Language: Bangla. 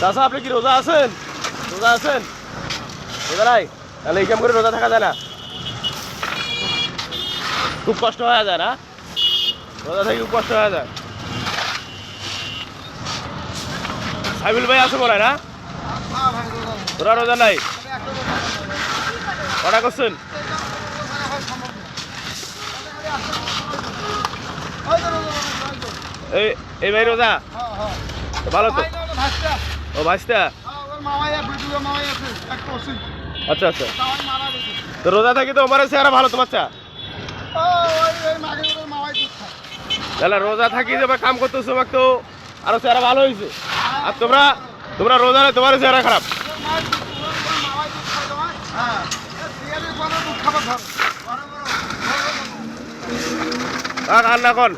চাচা আপনি কি রোজা আছেন? রোজা আছেন? রোজা নাই? তাহলে এই কাম করে রোজা থাকা যায় না, খুব কষ্ট হয়ে যায় না? রোজা থেকে খুব কষ্ট হয়ে যায়। সাইবুল ভাই আসো বলে না? তোরা রোজা নাই? কটা করছেন? এই ভাই রোজা? ভালো তো। ও ভাইস্তা। আচ্ছা আচ্ছা, তো রোজা থাকি তো আমার চেহারা ভালো তোমার চা? তাহলে রোজা থাকি যে কাম করতেছো তোমাকে তো আরো চেহারা ভালো হয়েছে। আর তোমরা তোমরা রোজা নেই, তোমার চেহারা খারাপ। আর না কোন